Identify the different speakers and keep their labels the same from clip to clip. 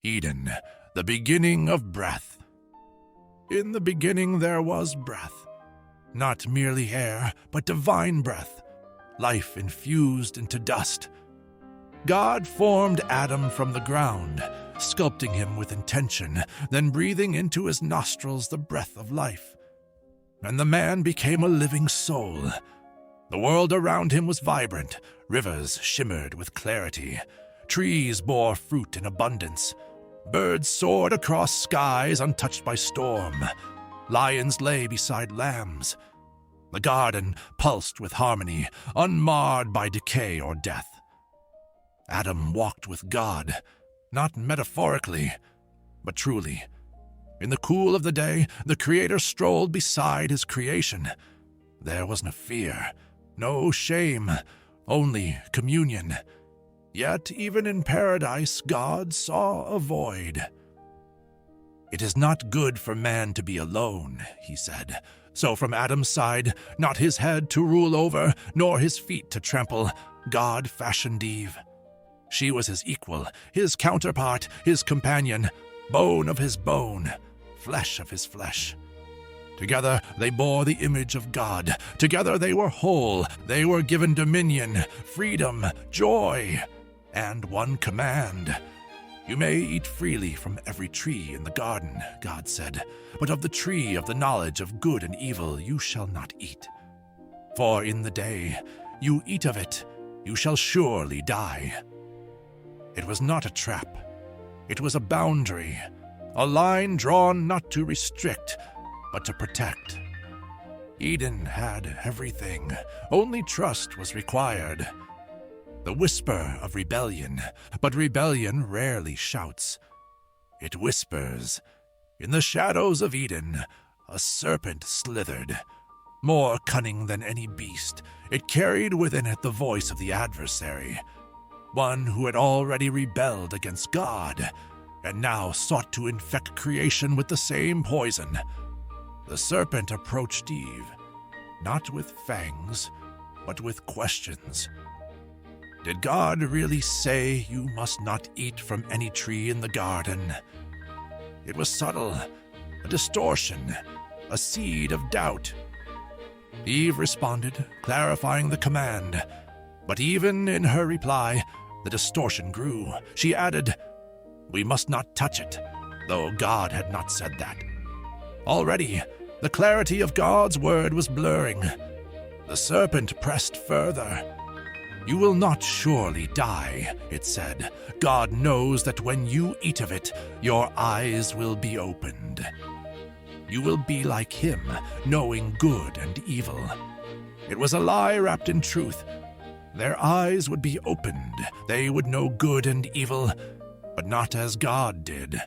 Speaker 1: Eden, the beginning of breath. In the beginning there was breath. Not merely air, but divine breath, life infused into dust. God formed Adam from the ground, sculpting him with intention, then breathing into his nostrils the breath of life. And the man became a living soul. The world around him was vibrant, rivers shimmered with clarity, trees bore fruit in abundance, birds soared across skies untouched by storm, lions lay beside lambs. The garden pulsed with harmony, unmarred by decay or death. Adam walked with God, not metaphorically, but truly. In the cool of the day, the Creator strolled beside his creation. There was no fear, no shame, only communion. Yet even in paradise, God saw a void. "It is not good for man to be alone," he said. So from Adam's side, not his head to rule over, nor his feet to trample, God fashioned Eve. She was his equal, his counterpart, his companion, bone of his bone, flesh of his flesh. Together they bore the image of God. Together they were whole. They were given dominion, freedom, joy, and one command. "You may eat freely from every tree in the garden," God said, "but of the tree of the knowledge of good and evil you shall not eat. For in the day you eat of it, you shall surely die." It was not a trap. It was a boundary, a line drawn not to restrict, but to protect. Eden had everything. Only trust was required. The whisper of rebellion, but rebellion rarely shouts. It whispers. In the shadows of Eden, a serpent slithered. More cunning than any beast, it carried within it the voice of the adversary, one who had already rebelled against God, and now sought to infect creation with the same poison. The serpent approached Eve, not with fangs, but with questions. Did God really say you must not eat from any tree in the garden? It was subtle, a distortion, a seed of doubt. Eve responded, clarifying the command. But even in her reply, the distortion grew. She added, "We must not touch it," though God had not said that. Already, the clarity of God's word was blurring. The serpent pressed further. "You will not surely die," it said. "God knows that when you eat of it, your eyes will be opened. You will be like him, knowing good and evil." It was a lie wrapped in truth. Their eyes would be opened. They would know good and evil, but not as God did.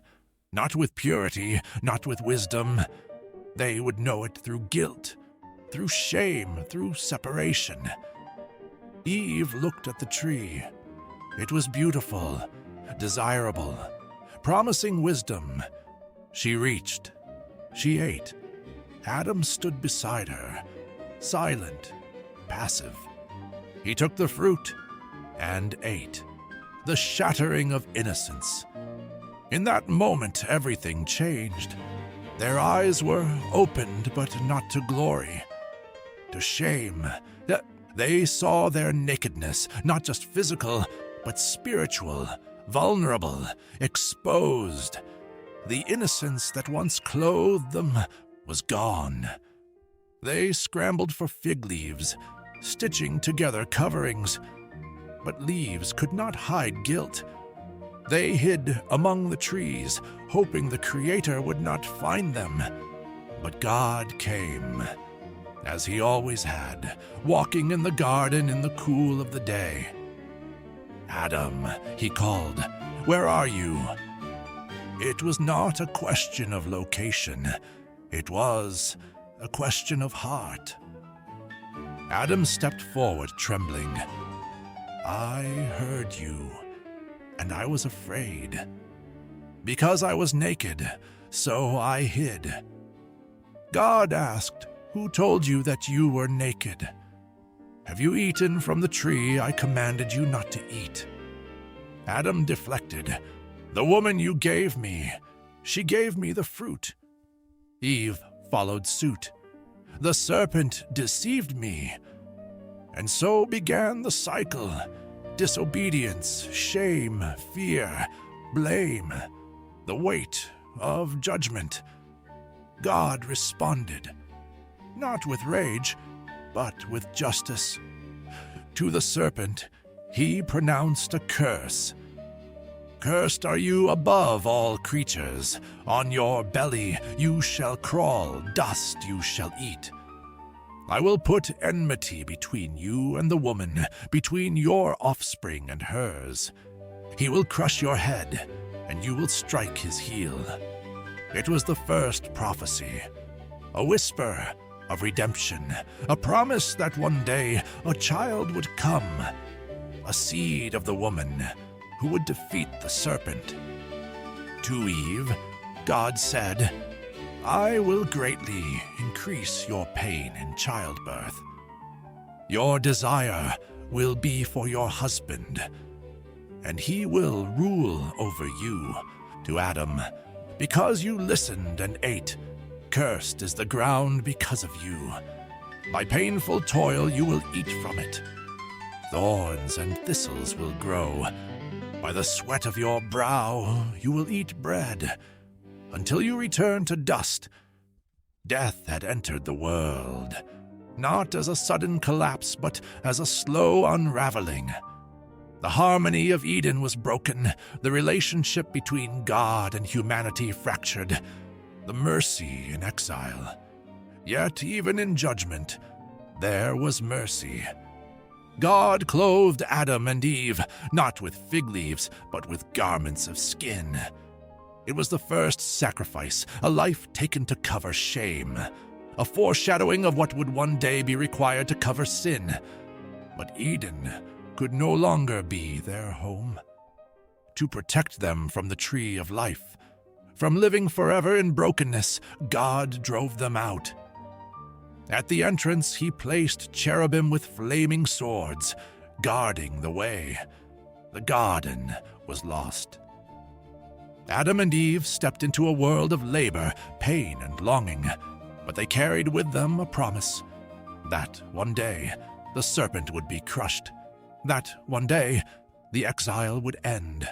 Speaker 1: Not with purity, not with wisdom. They would know it through guilt, through shame, through separation. Eve looked at the tree. It was beautiful, desirable, promising wisdom. She reached. She ate. Adam stood beside her, silent, passive. He took the fruit and ate. The shattering of innocence. In that moment, everything changed. Their eyes were opened, but not to glory, to shame. They saw their nakedness, not just physical, but spiritual, vulnerable, exposed. The innocence that once clothed them was gone. They scrambled for fig leaves, stitching together coverings. But leaves could not hide guilt. They hid among the trees, hoping the Creator would not find them. But God came, as he always had, walking in the garden in the cool of the day. "Adam," he called, "where are you?" It was not a question of location. It was a question of heart. Adam stepped forward, trembling. "I heard you, and I was afraid. Because I was naked, so I hid." God asked, "Who told you that you were naked? Have you eaten from the tree I commanded you not to eat?" Adam deflected. The woman you gave me, she gave me the fruit. Eve followed suit. The serpent deceived me. And so began the cycle. Disobedience, shame, fear, blame, the weight of judgment. God responded, not with rage, but with justice. To the serpent, he pronounced a curse. Cursed are you above all creatures. On your belly you shall crawl, dust you shall eat. I will put enmity between you and the woman, between your offspring and hers. He will crush your head, and you will strike his heel. It was the first prophecy, a whisper of redemption, a promise that one day a child would come, a seed of the woman who would defeat the serpent. To Eve, God said, I will greatly increase your pain in childbirth. Your desire will be for your husband, and he will rule over you. To Adam, because you listened and ate, cursed is the ground because of you. By painful toil you will eat from it. Thorns and thistles will grow. By the sweat of your brow you will eat bread, until you return to dust. Death had entered the world, not as a sudden collapse, but as a slow unraveling. The harmony of Eden was broken, the relationship between God and humanity fractured, the mercy in exile. Yet even in judgment, there was mercy. God clothed Adam and Eve, not with fig leaves, but with garments of skin. It was the first sacrifice, a life taken to cover shame, a foreshadowing of what would one day be required to cover sin. But Eden could no longer be their home. To protect them from the tree of life, from living forever in brokenness, God drove them out. At the entrance, he placed cherubim with flaming swords, guarding the way. The garden was lost. Adam and Eve stepped into a world of labor, pain, and longing, but they carried with them a promise that one day the serpent would be crushed, that one day the exile would end.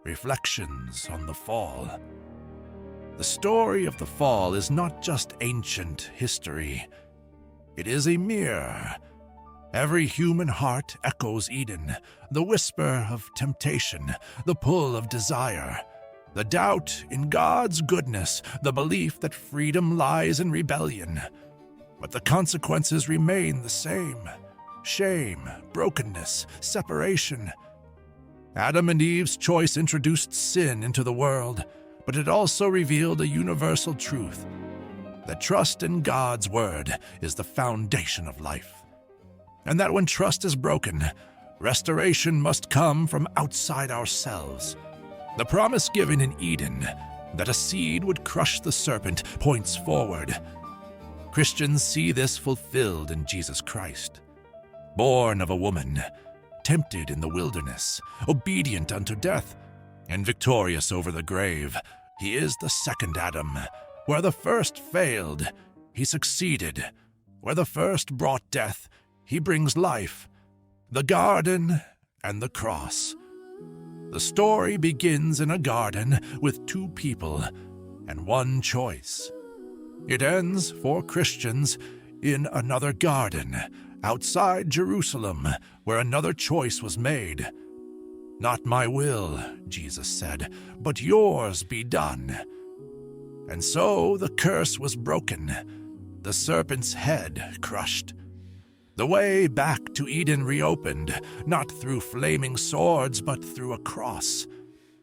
Speaker 1: Reflections on the Fall. The story of the fall is not just ancient history. It is a mirror. Every human heart echoes Eden, the whisper of temptation, the pull of desire, the doubt in God's goodness, the belief that freedom lies in rebellion. But the consequences remain the same: shame, brokenness, separation. Adam and Eve's choice introduced sin into the world, but it also revealed a universal truth, that trust in God's word is the foundation of life, and that when trust is broken, restoration must come from outside ourselves. The promise given in Eden, that a seed would crush the serpent, points forward. Christians see this fulfilled in Jesus Christ. Born of a woman, tempted in the wilderness, obedient unto death, and victorious over the grave, he is the second Adam. Where the first failed, he succeeded. Where the first brought death, he brings life. The garden and the cross. The story begins in a garden with two people and one choice. It ends, for Christians, in another garden, outside Jerusalem, where another choice was made. Not my will, Jesus said, but yours be done. And so the curse was broken, the serpent's head crushed. The way back to Eden reopened, not through flaming swords, but through a cross.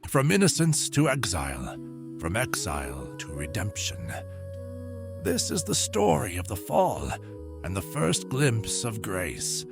Speaker 1: From innocence to exile, from exile to redemption. This is the story of the fall, and the first glimpse of grace.